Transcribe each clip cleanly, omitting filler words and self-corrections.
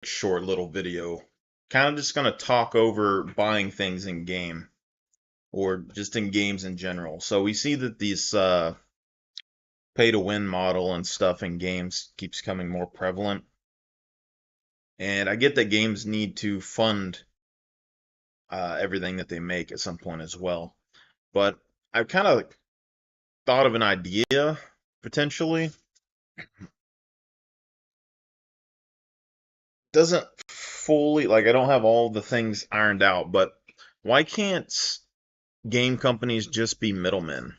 short little video. Kind of just going to talk over buying things in game or just in games in general. So we see that these pay to win model and stuff in games keeps becoming more prevalent. And I get that games need to fund everything that they make at some point as well. But I've kind of thought of an idea potentially. Doesn't fully, like, I don't have all the things ironed out, but why can't game companies just be middlemen?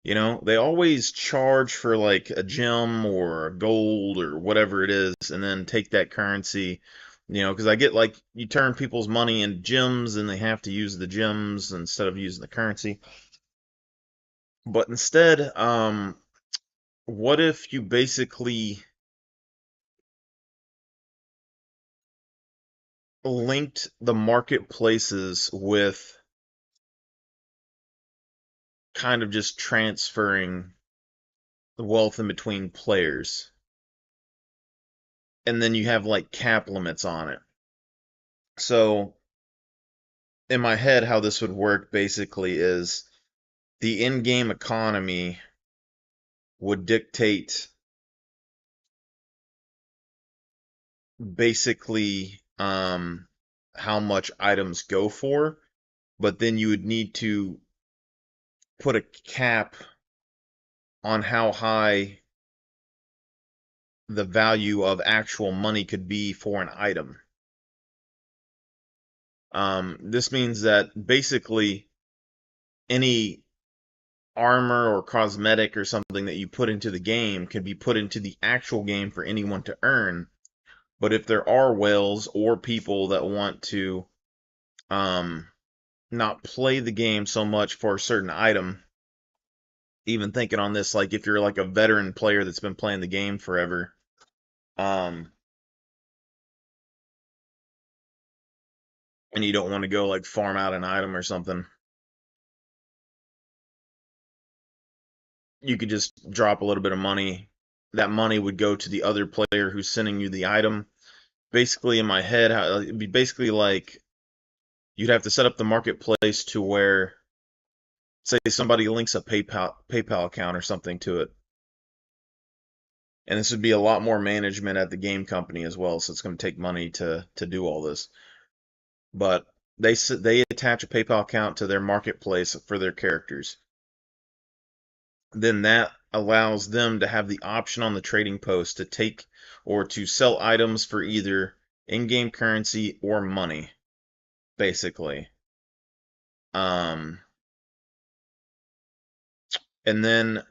You know, they always charge for like a gem or a gold or whatever it is, and then take that currency. You know, because I get like you turn people's money into gems and they have to use the gems instead of using the currency. But instead, what if you basically linked the marketplaces with kind of just transferring the wealth in between players, and then you have like cap limits on it. So in my head, how this would work basically is the in-game economy would dictate basically how much items go for, but then you would need to put a cap on how high the value of actual money could be for an item. This means that basically any armor or cosmetic or something that you put into the game can be put into the actual game for anyone to earn. But if there are whales or people that want to um, not play the game so much for a certain item, even thinking on this, like if you're like a veteran player that's been playing the game forever, um, and you don't want to go like farm out an item or something, you could just drop a little bit of money. That money would go to the other player who's sending you the item. Basically, in my head, it'd be basically like you'd have to set up the marketplace to where, say, somebody links a PayPal account or something to it, and this would be a lot more management at the game company as well. So it's going to take money to do all this. But they attach a PayPal account to their marketplace for their characters. Then that allows them to have the option on the trading post to take or to sell items for either in-game currency or money, basically. Um, and then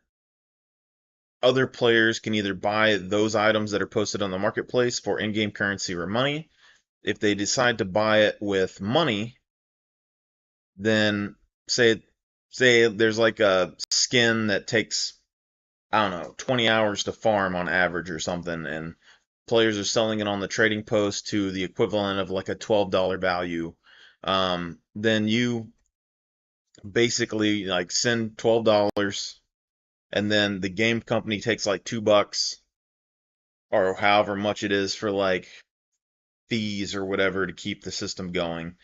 other players can either buy those items that are posted on the marketplace for in-game currency or money. If they decide to buy it with money, then say there's like a skin that takes, I don't know, 20 hours to farm on average or something, and players are selling it on the trading post to the equivalent of like a $12 value. Then you basically like send $12, and then the game company takes like $2 or however much it is for like fees or whatever to keep the system going.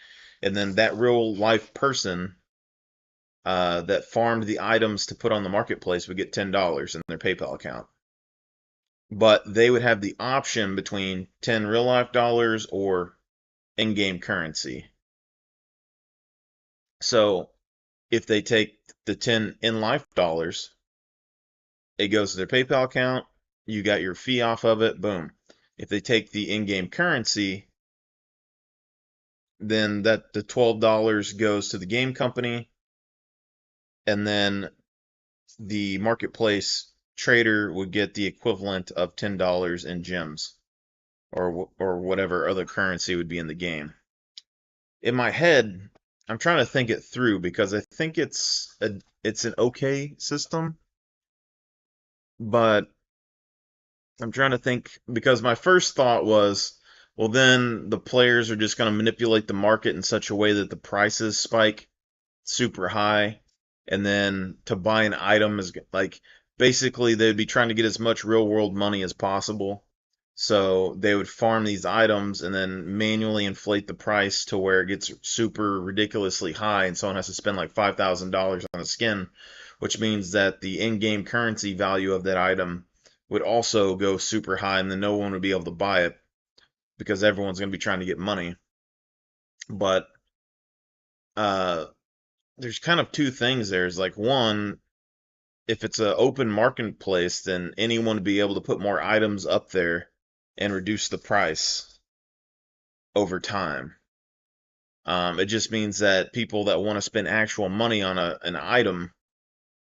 And then that real life person that farmed the items to put on the marketplace would get $10 in their PayPal account. But they would have the option between 10 real life dollars or in game currency. So if they take the 10 in life dollars, it goes to their PayPal account. You got your fee off of it. Boom. If they take the in game currency, then that the $12 goes to the game company, and then the marketplace trader would get the equivalent of $10 in gems or whatever other currency would be in the game. In my head, I'm trying to think it through because I think it's an okay system, but I'm trying to think because my first thought was, well, then the players are just going to manipulate the market in such a way that the prices spike super high, and then to buy an item is like basically they'd be trying to get as much real world money as possible. So they would farm these items and then manually inflate the price to where it gets super ridiculously high, and someone has to spend like $5,000 on a skin, which means that the in-game currency value of that item would also go super high, and then no one would be able to buy it because everyone's going to be trying to get money. But uh, there's kind of two things there. Is like one, if it's an open marketplace, then anyone would be able to put more items up there and reduce the price over time. It just means that people that want to spend actual money on an item,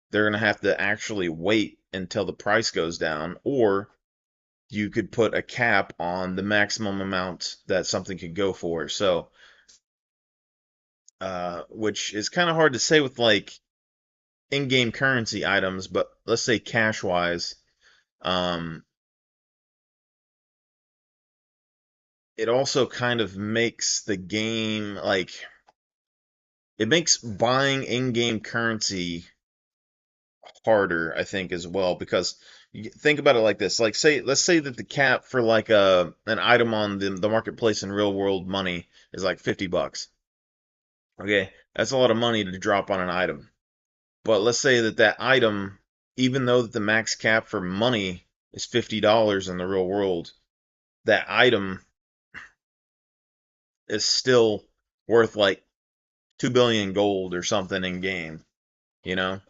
they're going to have to actually wait until the price goes down, or you could put a cap on the maximum amount that something could go for. So, which is kind of hard to say with like in-game currency items, but let's say cash-wise, um, it also kind of makes the game like it makes buying in-game currency harder, I think, as well, because you think about it like this. Like say let's say that the cap for like a an item on the marketplace in real world money is like $50. Okay, that's a lot of money to drop on an item. But let's say that that item, even though that the max cap for money is $50 in the real world, that item is still worth like 2 billion gold or something in game, you know?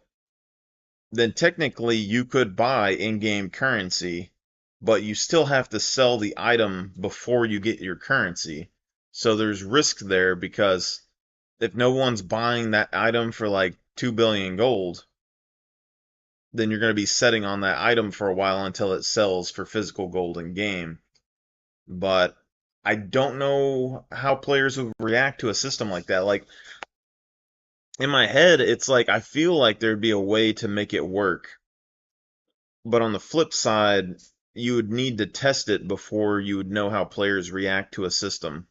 Then technically you could buy in-game currency, but you still have to sell the item before you get your currency. So there's risk there because if no one's buying that item for like 2 billion gold, then you're going to be setting on that item for a while until it sells for physical gold in game. But I don't know how players would react to a system like that. Like in my head, it's like I feel like there'd be a way to make it work. But on the flip side, you would need to test it before you would know how players react to a system.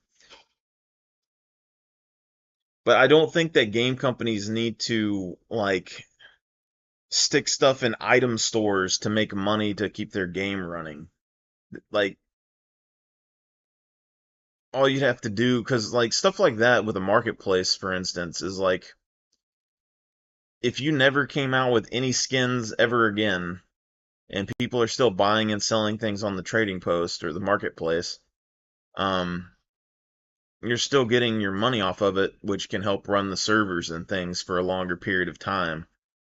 But I don't think that game companies need to like stick stuff in item stores to make money to keep their game running. Like all you'd have to do, because like stuff like that with a marketplace, for instance, is like if you never came out with any skins ever again, and people are still buying and selling things on the trading post or the marketplace, um, you're still getting your money off of it, which can help run the servers and things for a longer period of time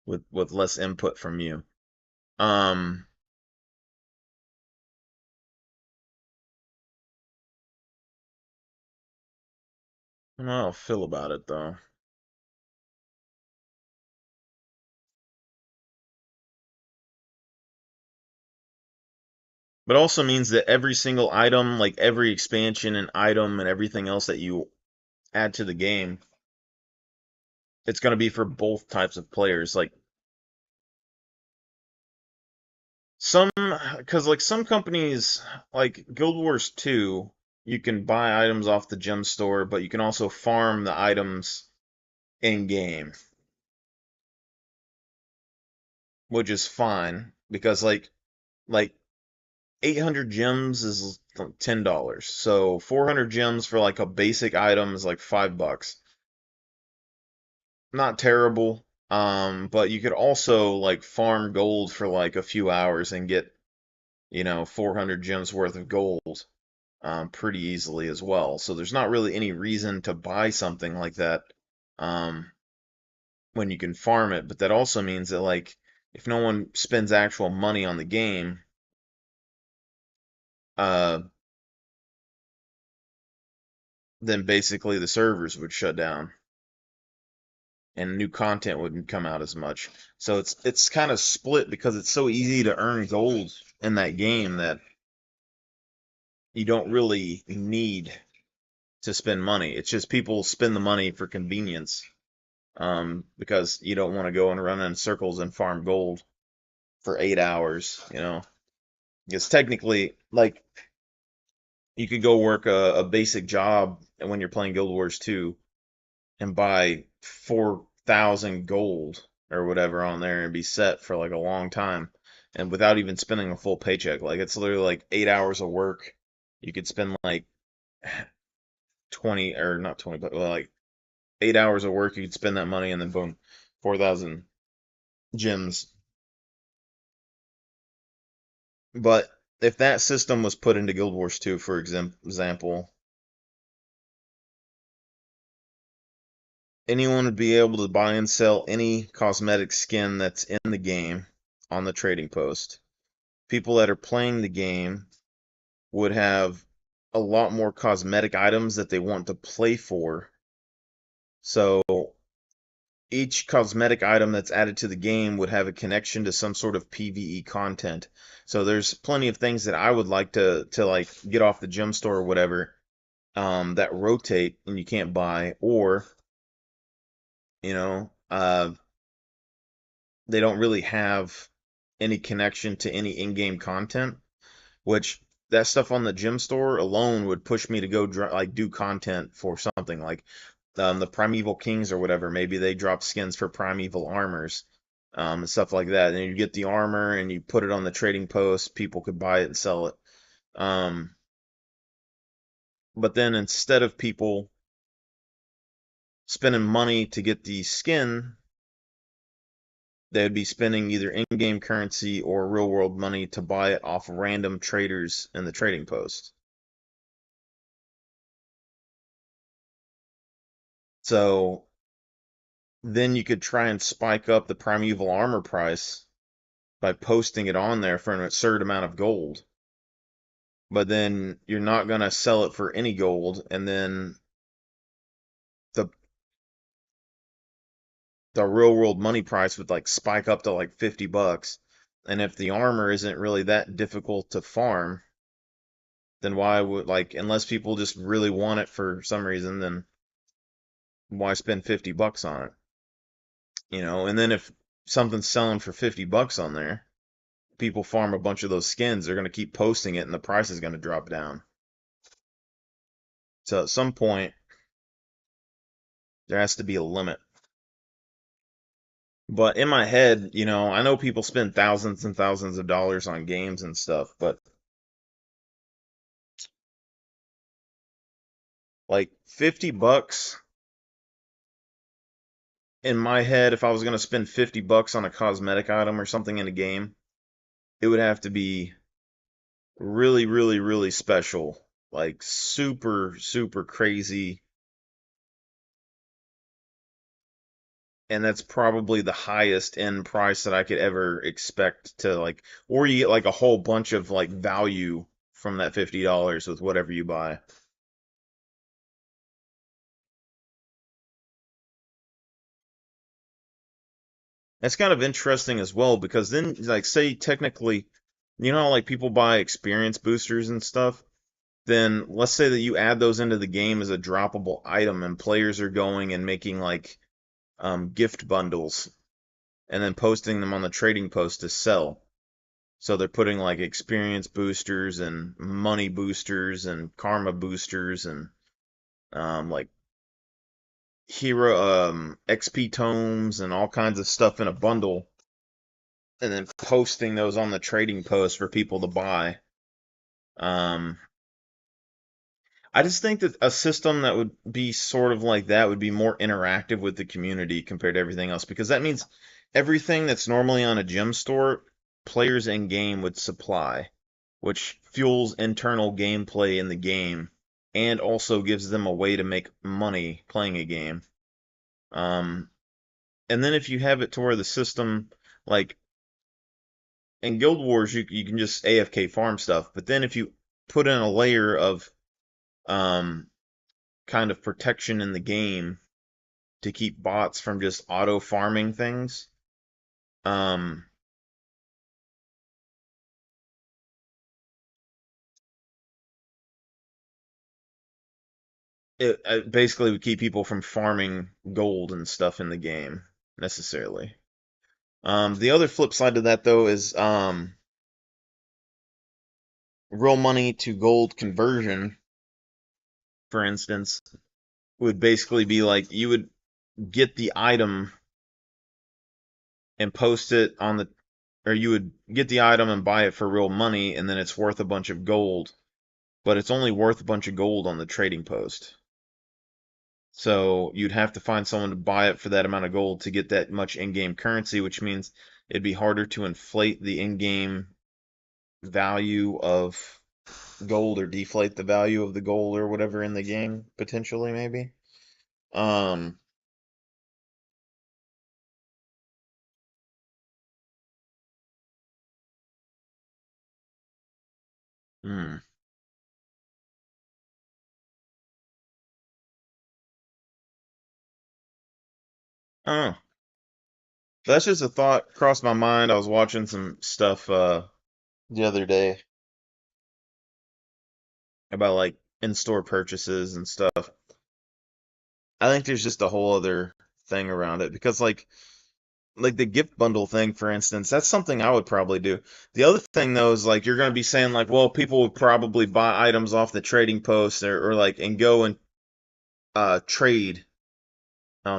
with less input from you. Um, I don't know how I feel about it though. But it also means that every single item, like every expansion and item and everything else that you add to the game, it's going to be for both types of players. Like some, because like some companies, like Guild Wars 2, you can buy items off the gem store, but you can also farm the items in game, which is fine because like 800 gems is like $10. So 400 gems for like a basic item is like $5. Not terrible. But you could also like farm gold for like a few hours and get, 400 gems worth of gold pretty easily as well. So there's not really any reason to buy something like that um, when you can farm it. But that also means that like if no one spends actual money on the game, uh, then basically the servers would shut down and new content wouldn't come out as much. So it's kind of split because it's so easy to earn gold in that game that you don't really need to spend money. It's just people spend the money for convenience, because you don't want to go and run in circles and farm gold for 8 hours. Because technically, like, you could go work a basic job when you're playing Guild Wars 2 and buy 4,000 gold or whatever on there and be set for like a long time. and without even spending a full paycheck. Like it's literally like 8 hours of work. You could spend like 20 or not 20, but well, like 8 hours of work. You could spend that money and then boom, 4,000 gems. But if that system was put into Guild Wars 2, for example, anyone would be able to buy and sell any cosmetic skin that's in the game on the trading post. People that are playing the game would have a lot more cosmetic items that they want to play for. So each cosmetic item that's added to the game would have a connection to some sort of PvE content. So there's plenty of things that I would like to like get off the gem store or whatever, that rotate and you can't buy, or you know, they don't really have any connection to any in-game content, which that stuff on the gym store alone would push me to go like do content for something like the Primeval Kings or whatever. Maybe they drop skins for Primeval armors, and stuff like that. And you get the armor and you put it on the trading post. People could buy it and sell it. Um, but then instead of people spending money to get the skin, they'd be spending either in-game currency or real-world money to buy it off random traders in the trading post. So then you could try and spike up the Primeval armor price by posting it on there for an absurd amount of gold. But then you're not going to sell it for any gold, and then the the real world money price would like spike up to like $50. And if the armor isn't really that difficult to farm, then why would, like, unless people just really want it for some reason, then why spend $50 on it? And then if something's selling for $50 on there, people farm a bunch of those skins, they're going to keep posting it and the price is going to drop down. So at some point, there has to be a limit. But in my head, I know people spend thousands and thousands of dollars on games and stuff, but like $50 in my head, if I was going to spend $50 on a cosmetic item or something in a game, it would have to be really, really, really special. Like super, super crazy. And that's probably the highest end price that I could ever expect to, like, or you get like a whole bunch of like value from that $50 with whatever you buy. That's kind of interesting as well because then, like, say technically, how like people buy experience boosters and stuff. Then let's say that you add those into the game as a droppable item, and players are going and making like gift bundles and then posting them on the trading post to sell. So they're putting like experience boosters and money boosters and karma boosters and like hero XP tomes and all kinds of stuff in a bundle, and then posting those on the trading post for people to buy. Um, I just think that a system that would be sort of like that would be more interactive with the community compared to everything else, because that means everything that's normally on a gem store, players in game would supply, which fuels internal gameplay in the game and also gives them a way to make money playing a game. Um, and then if you have it to where the system, like in Guild Wars, you can just AFK farm stuff, but then if you put in a layer of um, kind of protection in the game to keep bots from just auto farming things. Um, it basically would keep people from farming gold and stuff in the game necessarily. The other flip side to that though is real money to gold conversion, for instance, would basically be like you would get the item and post it on the or you would get the item and buy it for real money, and then it's worth a bunch of gold, but it's only worth a bunch of gold on the trading post. So you'd have to find someone to buy it for that amount of gold to get that much in-game currency, which means it'd be harder to inflate the in-game value of gold or deflate the value of the gold or whatever in the game, potentially, maybe. Um, hmm. Oh, that's just a thought crossed my mind. I was watching some stuff the other day about like in-store purchases and stuff. I think there's just a whole other thing around it because like the gift bundle thing, for instance, that's something I would probably do. The other thing though is like you're going to be saying like, well, people would probably buy items off the trading post or like and go and trade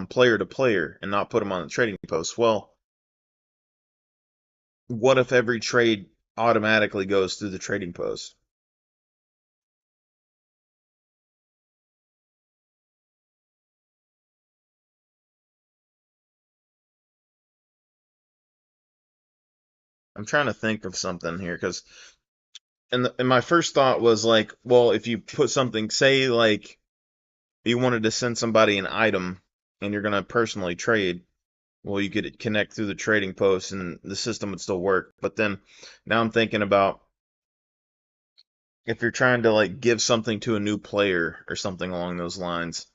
player to player and not put them on the trading post. Well, what if every trade automatically goes through the trading post? I'm trying to think of something here because and my first thought was like, well, if you put something, say like you wanted to send somebody an item and you're going to personally trade, well, you could connect through the trading post and the system would still work. But then now I'm thinking about if you're trying to like give something to a new player or something along those lines,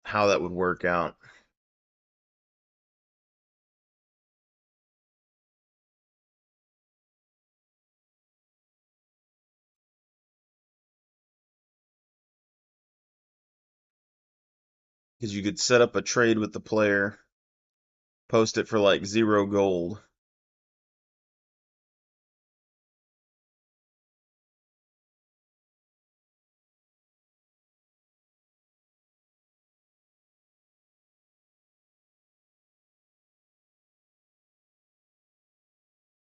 how that would work out. Because you could set up a trade with the player, post it for like 0 gold.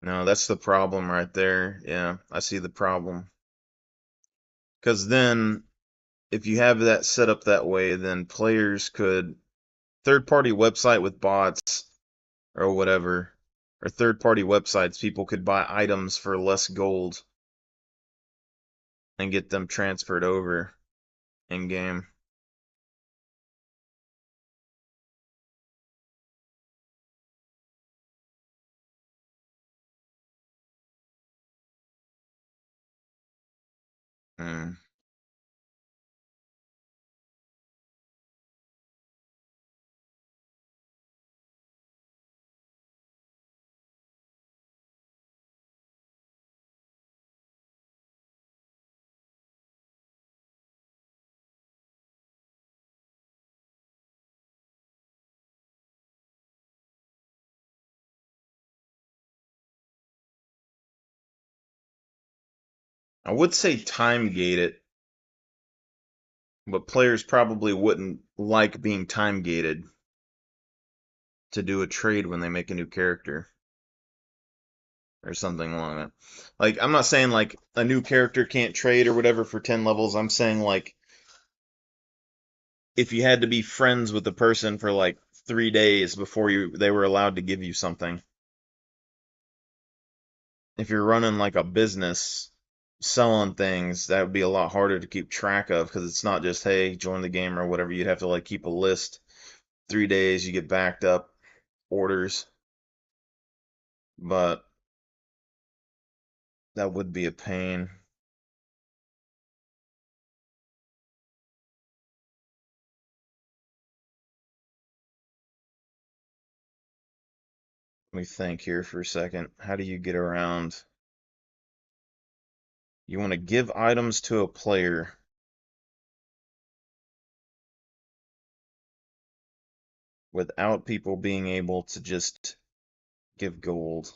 No, that's the problem right there. Yeah, I see the problem. Because then, if you have that set up that way, then players could third party website with bots or whatever, or third party websites, people could buy items for less gold and get them transferred over in game. Mm. I would say time gate it, but players probably wouldn't like being time gated to do a trade when they make a new character or something along that. Like, I'm not saying like a new character can't trade or whatever for 10 levels. I'm saying like if you had to be friends with the person for like 3 days before they were allowed to give you something. If you're running like a business selling things, that would be a lot harder to keep track of because it's not just, hey, join the game or whatever. You'd have to like keep a list. 3 days, you get backed up orders, but that would be a pain. Let me think here for a second. How do you get around? You want to give items to a player without people being able to just give gold.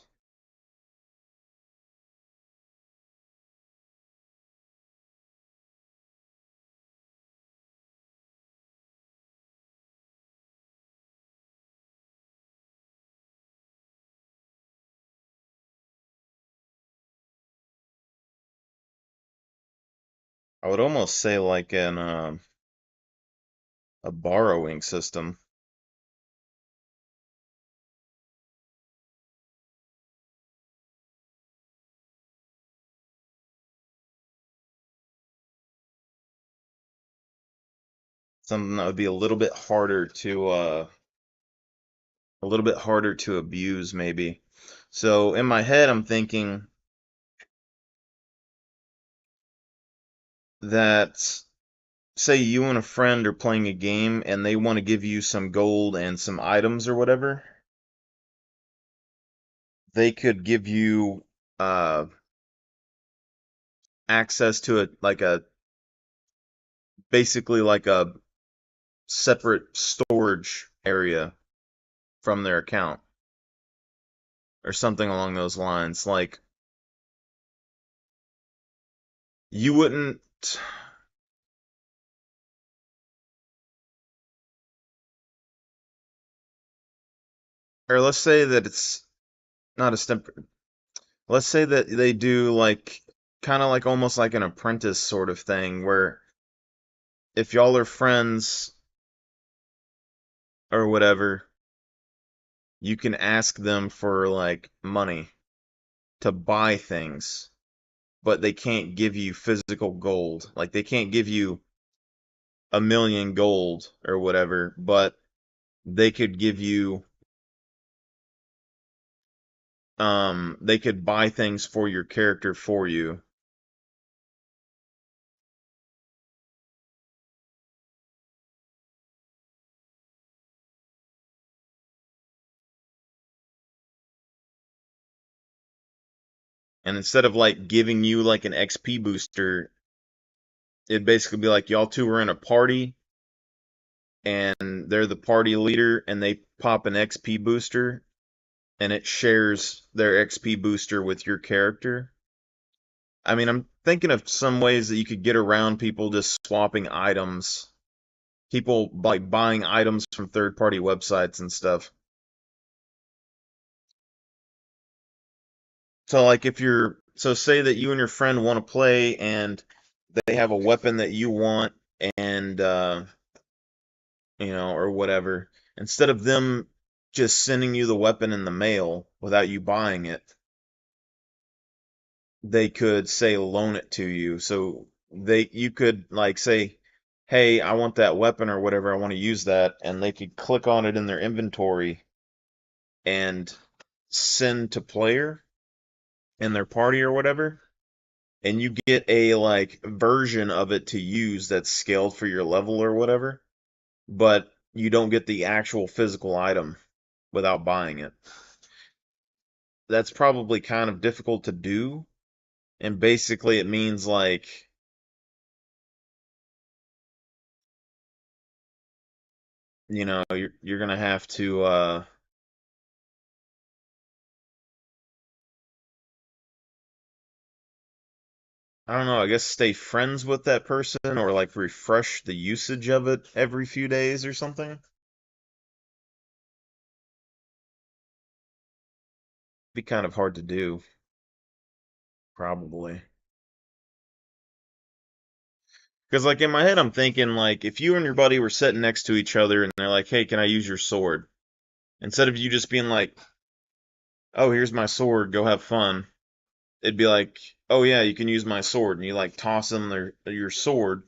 I would almost say like a borrowing system. Something that would be a little bit harder to abuse maybe. So in my head I'm thinking that say you and a friend are playing a game and they want to give you some gold and some items or whatever, they could give you uh access to it like a basically like a separate storage area from their account or something along those lines. Like you wouldn't, or let's say that it's not a step. Let's say that they do like kind of like almost like an apprentice sort of thing where if y'all are friends or whatever, you can ask them for like money to buy things, but they can't give you physical gold. Like they can't give you a million gold or whatever, but they could give you they could buy things for your character for you. And instead of like giving you like an XP booster, it'd basically be like y'all two are in a party and they're the party leader and they pop an XP booster and it shares their XP booster with your character. I mean, I'm thinking of some ways that you could get around people just swapping items. People like buying items from third party websites and stuff. So like if you're so say that you and your friend want to play and they have a weapon that you want and or whatever, instead of them just sending you the weapon in the mail without you buying it, they could say loan it to you. So you could like say, "Hey, I want that weapon or whatever. I want to use that." And they could click on it in their inventory and send to player in their party or whatever. And you get a like version of it to use that's scaled for your level or whatever, but you don't get the actual physical item without buying it. That's probably kind of difficult to do, and basically it means like you're gonna have to I don't know, I guess stay friends with that person or like refresh the usage of it every few days or something. Be kind of hard to do, probably. Because like in my head I'm thinking like if you and your buddy were sitting next to each other and they're like, "Hey, can I use your sword?" Instead of you just being like, "Oh, here's my sword, go have fun." It'd be like, "Oh yeah, you can use my sword." And you like toss them your sword,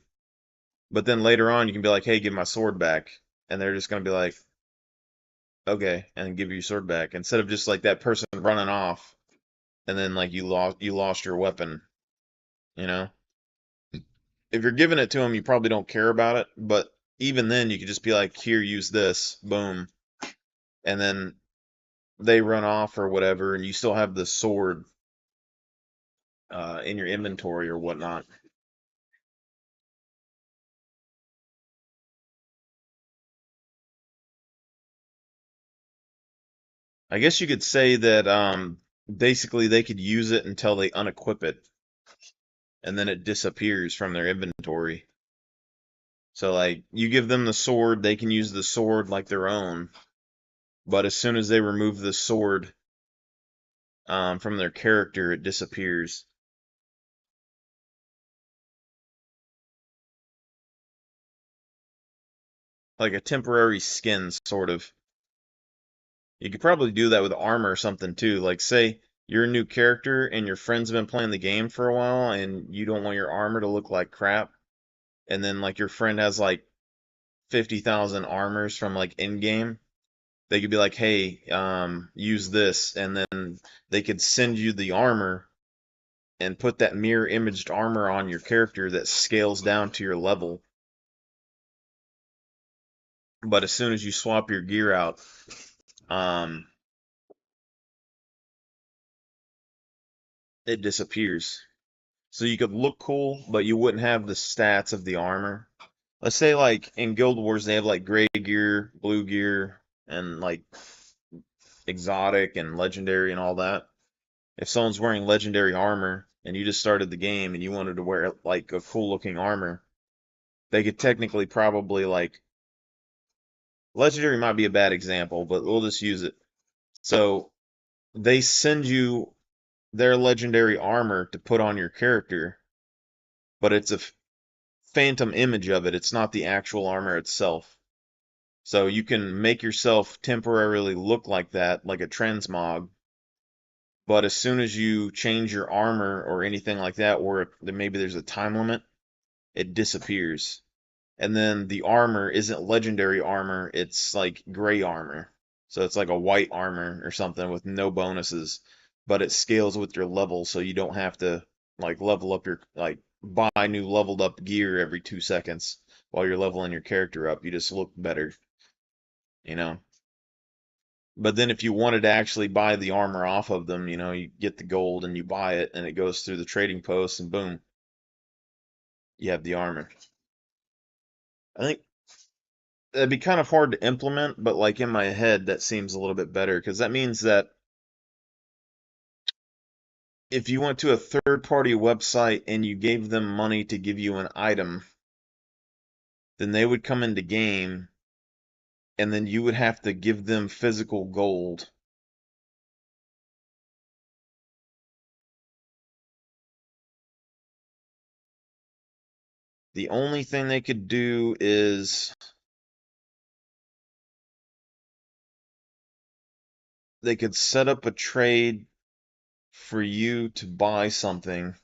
but then later on you can be like, "Hey, give my sword back." And they're just going to be like, "Okay," and give you your sword back instead of just like that person running off and then like you lost your weapon, you know? If you're giving it to them, you probably don't care about it, but even then you could just be like, "Here, use this." Boom. And then they run off or whatever and you still have the sword in your inventory or whatnot. I guess you could say that basically they could use it until they unequip it, and then it disappears from their inventory. So like you give them the sword, they can use the sword like their own, but as soon as they remove the sword from their character, it disappears. like a temporary skin, sort of. You could probably do that with armor or something too. Like, say you're a new character and your friends have been playing the game for a while and you don't want your armor to look like crap. And then, like, your friend has like 50,000 armors from like in game. They could be like, hey, use this. And then they could send you the armor and put that mirror imaged armor on your character that scales down to your level. But as soon as you swap your gear out, um, it disappears. So you could look cool, but you wouldn't have the stats of the armor. Let's say like in Guild Wars they have like gray gear, blue gear, and like exotic and legendary and all that. If someone's wearing legendary armor and you just started the game and you wanted to wear like a cool looking armor, they could technically probably like legendary might be a bad example, but we'll just use it. So they send you their legendary armor to put on your character, but it's a phantom image of it. It's not the actual armor itself. So you can make yourself temporarily look like that, like a transmog, but as soon as you change your armor or anything like that, or maybe there's a time limit, it disappears. And then the armor isn't legendary armor, it's like gray armor. So it's like a white armor or something with no bonuses, but it scales with your level so you don't have to like level up your like buy new leveled up gear every 2 seconds while you're leveling your character up. You just look better, you know. But then if you wanted to actually buy the armor off of them, you get the gold and you buy it and it goes through the trading post and boom, you have the armor. I think that'd be kind of hard to implement, but like in my head, that seems a little bit better because that means that if you went to a third party website and you gave them money to give you an item, then they would come into game and then you would have to give them physical gold. The only thing they could do is they could set up a trade for you to buy something.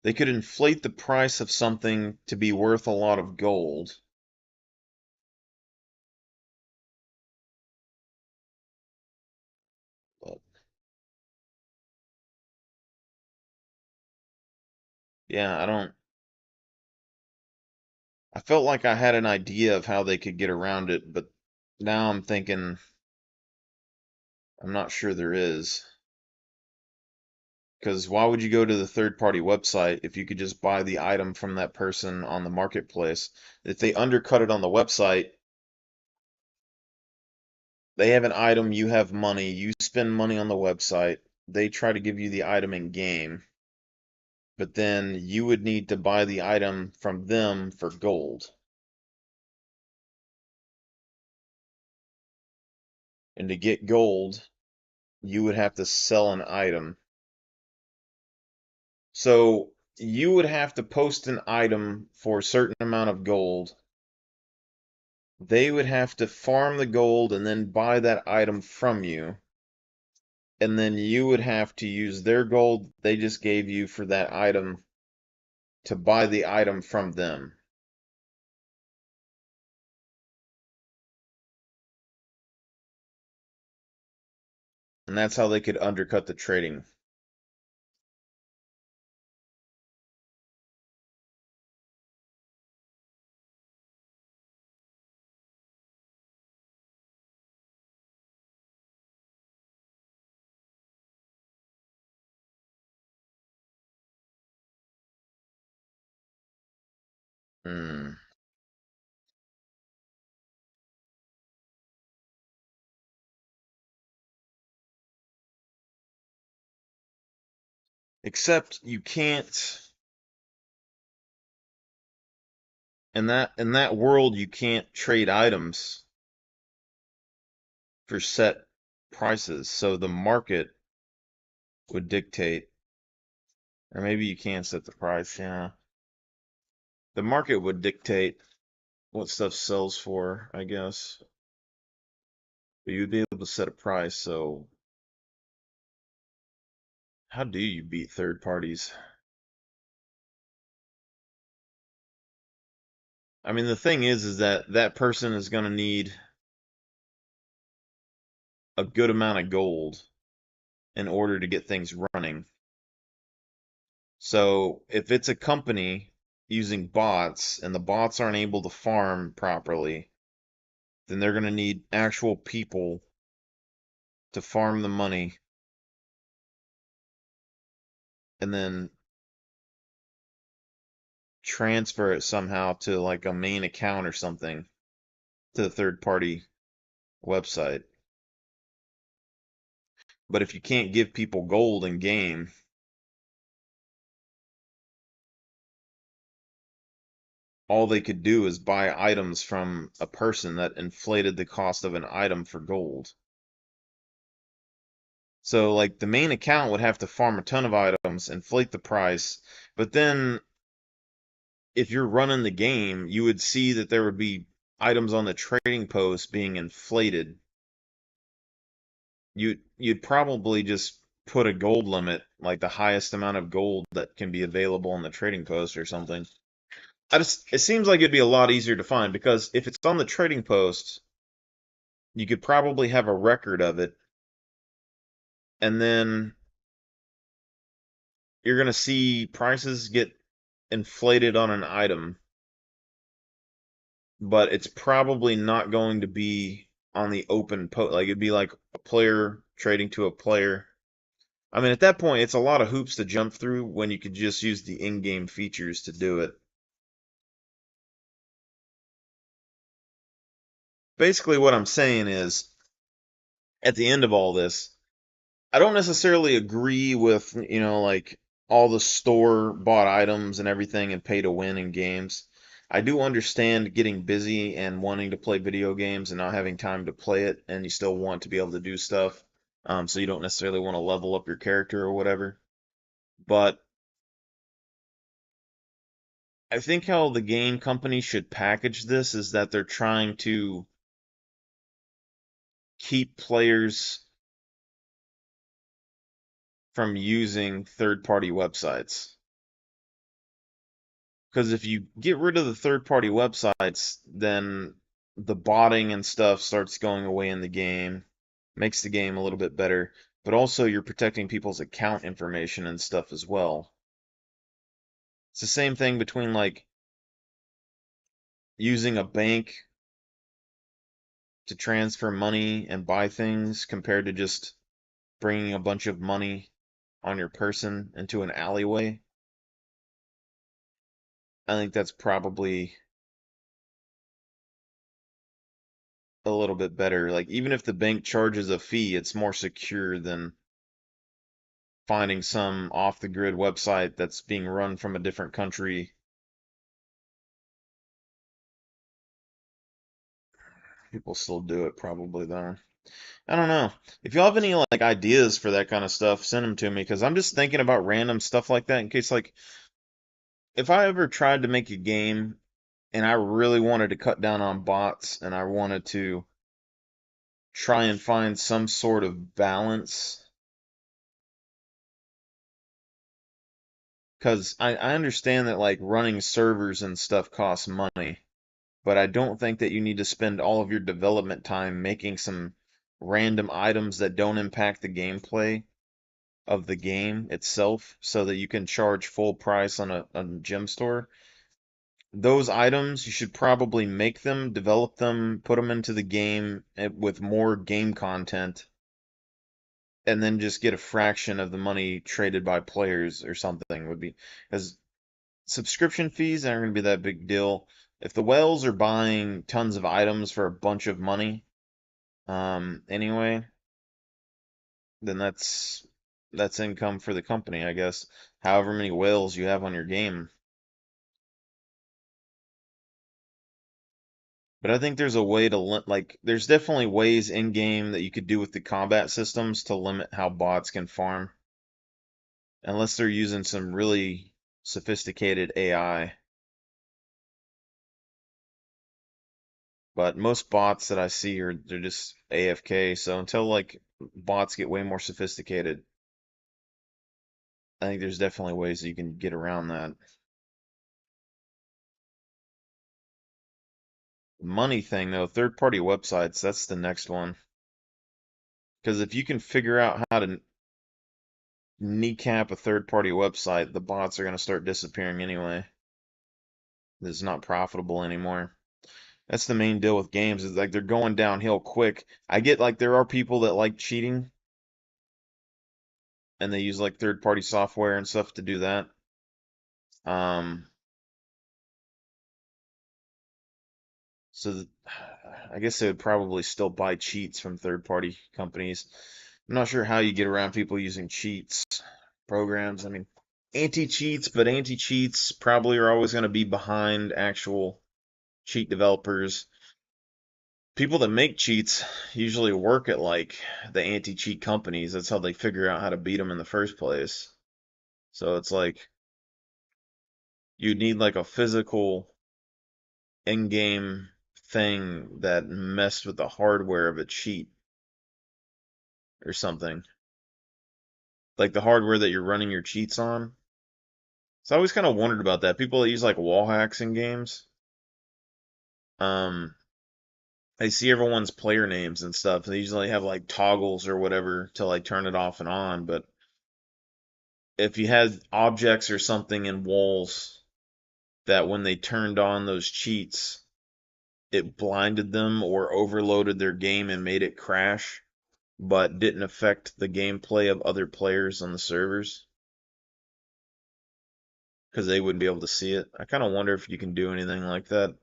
They could inflate the price of something to be worth a lot of gold. But yeah, I felt like I had an idea of how they could get around it, but now I'm thinking I'm not sure there is. Because why would you go to the third party website if you could just buy the item from that person on the marketplace? If they undercut it on the website, they have an item, you have money, you spend money on the website, they try to give you the item in game, but then you would need to buy the item from them for gold. And to get gold, you would have to sell an item. So you would have to post an item for a certain amount of gold. They would have to farm the gold and then buy that item from you. And then you would have to use their gold they just gave you for that item to buy the item from them. And that's how they could undercut the trading. Hmm. Except you can't in that world you can't trade items for set prices. So the market would dictate, or maybe you can set the price, yeah. The market would dictate what stuff sells for, I guess. But you'd be able to set a price, so how do you beat third parties? I mean, the thing is that that person is going to need a good amount of gold in order to get things running. So if it's a company using bots and the bots aren't able to farm properly, then they're going to need actual people to farm the money and then transfer it somehow to like a main account or something to the third party website. But if you can't give people gold in game, all they could do is buy items from a person that inflated the cost of an item for gold. So like the main account would have to farm a ton of items, inflate the price, but then if you're running the game, you would see that there would be items on the trading post being inflated. You'd probably just put a gold limit, like the highest amount of gold that can be available on the trading post or something. It seems like it'd be a lot easier to find because if it's on the trading post, you could probably have a record of it, and then you're gonna see prices get inflated on an item, but it's probably not going to be on the open post. Like it'd be like a player trading to a player. I mean, at that point, it's a lot of hoops to jump through when you could just use the in-game features to do it. Basically, what I'm saying is, at the end of all this, I don't necessarily agree with, like all the store-bought items and everything and pay to win in games. I do understand getting busy and wanting to play video games and not having time to play it, and you still want to be able to do stuff. So you don't necessarily want to level up your character or whatever. But I think how the game company should package this is that they're trying to keep players from using third-party websites. Because if you get rid of the third-party websites, then the botting and stuff starts going away in the game, makes the game a little bit better, but also you're protecting people's account information and stuff as well. It's the same thing between like using a bank to transfer money and buy things compared to just bringing a bunch of money on your person into an alleyway. I think that's probably a little bit better. Like, even if the bank charges a fee, it's more secure than finding some off the grid website that's being run from a different country. People still do it probably though. I don't know. If y'all have any like ideas for that kind of stuff, send them to me because I'm just thinking about random stuff like that in case like if I ever tried to make a game and I really wanted to cut down on bots and I wanted to try and find some sort of balance because I understand that like running servers and stuff costs money, but I don't think that you need to spend all of your development time making some random items that don't impact the gameplay of the game itself so that you can charge full price on a gem store. Those items, you should probably make them, develop them, put them into the game with more game content, and then just get a fraction of the money traded by players or something would be, because subscription fees aren't going to be that big deal. If the whales are buying tons of items for a bunch of money, anyway, then that's income for the company, I guess. However many whales you have on your game. But I think there's a way to like there's definitely ways in game that you could do with the combat systems to limit how bots can farm, unless they're using some really sophisticated AI. But most bots that I see are they're just AFK. So until like bots get way more sophisticated, I think there's definitely ways that you can get around that. Money thing though, third-party websites, that's the next one. Because if you can figure out how to kneecap a third-party website, the bots are going to start disappearing anyway. It's not profitable anymore. That's the main deal with games, is like they're going downhill quick. I get like there are people that like cheating and they use like third-party software and stuff to do that. Um, so I guess they would probably still buy cheats from third-party companies. I'm not sure how you get around people using cheats programs. I mean, anti-cheats, but anti-cheats probably are always going to be behind actual cheat developers. People that make cheats usually work at like the anti-cheat companies. That's how they figure out how to beat them in the first place. So it's like you need like a physical in-game thing that messed with the hardware of a cheat or something. Like the hardware that you're running your cheats on. So I always kind of wondered about that. People that use like wall hacks in games, um, I see everyone's player names and stuff. They usually have like toggles or whatever to like turn it off and on. But if you had objects or something in walls that when they turned on those cheats, it blinded them or overloaded their game and made it crash, but didn't affect the gameplay of other players on the servers because they wouldn't be able to see it. I kind of wonder if you can do anything like that.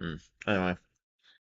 Hmm. Anyway.